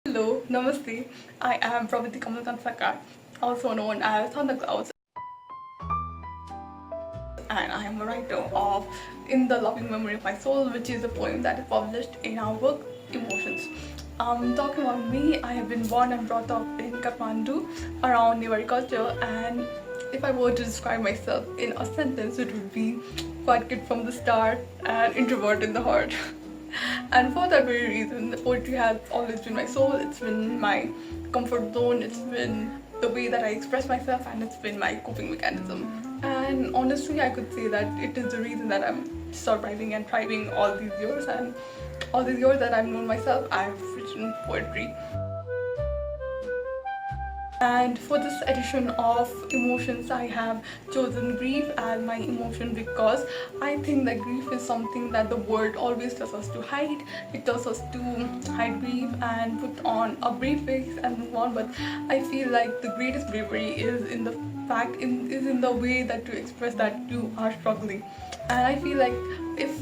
Hello, Namaste. I am Pravati Kamalkan, also known as Thunderclouds, and I am a writer of In the Loving Memory of My Soul, which is a poem that is published in our book Emotions. Talking about me, I have been born and brought up in Kathmandu around Nepali culture, and if I were to describe myself in a sentence, it would be quiet kid from the start and introvert in the heart. And for that very reason, the poetry has always been my soul. It's been my comfort zone, it's been the way that I express myself, and it's been my coping mechanism. And honestly, I could say that it is the reason that I'm surviving and thriving all these years, and all these years that I've known myself, I've written poetry. And for this edition of Emotions, I have chosen grief as my emotion because I think that grief is something that the world always tells us to hide. It tells us to hide grief and put on a brave face and move on, but I feel like the greatest bravery is in the is in the way that you express that you are struggling. And I feel like if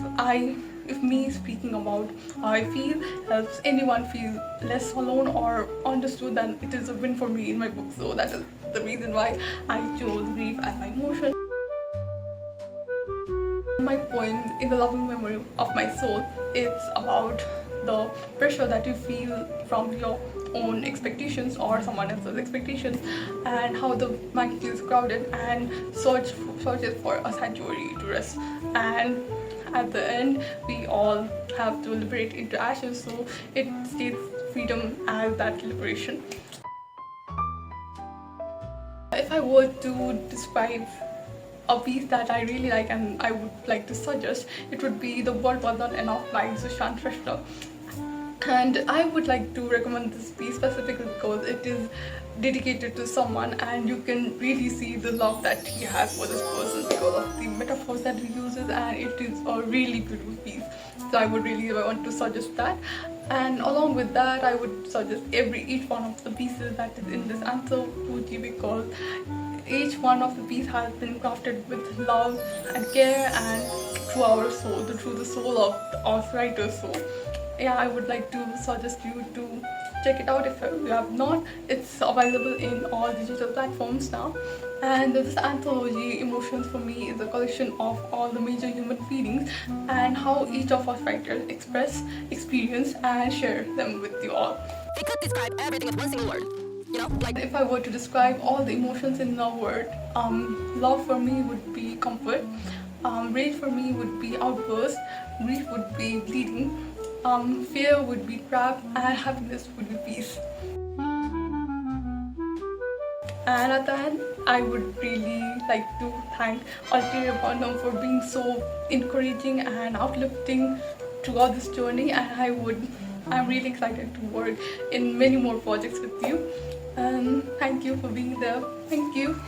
me speaking about how I feel helps anyone feel less alone or understood, then it is a win for me in my book. So that is the reason why I chose grief as my emotion. My poem, In the Loving Memory of My Soul, it's about the pressure that you feel from your own expectations or someone else's expectations, and how the mind feels crowded and searches for a sanctuary to rest. And at the end, we all have to liberate into ashes, so it states freedom as that liberation. If I were to describe a piece that I really like and I would like to suggest, it would be The World Was Not Enough by Sushant Shrestha. And I would like to recommend this piece specifically because it is dedicated to someone, and you can really see the love that he has for this person because of the metaphors that he uses, and it is a really beautiful piece. So I would really want to suggest that. And along with that, I would suggest each one of the pieces that is in this anthology, because each one of the pieces has been crafted with love and care and through our soul, through the soul of our writer's soul. Yeah, I would like to suggest you to check it out if you have not. It's available in all digital platforms now. And this anthology, Emotions, for me is a collection of all the major human feelings and how each of us writers express, experience, and share them with you all. It could describe everything in one single word. You know, like if I were to describe all the emotions in a word, love for me would be comfort, rage for me would be outburst, grief would be bleeding, fear would be trap, and happiness would be peace. And at the end, I would really like to thank Atelier for being so encouraging and uplifting throughout this journey, and I'm really excited to work in many more projects with you. And thank you for being there. Thank you.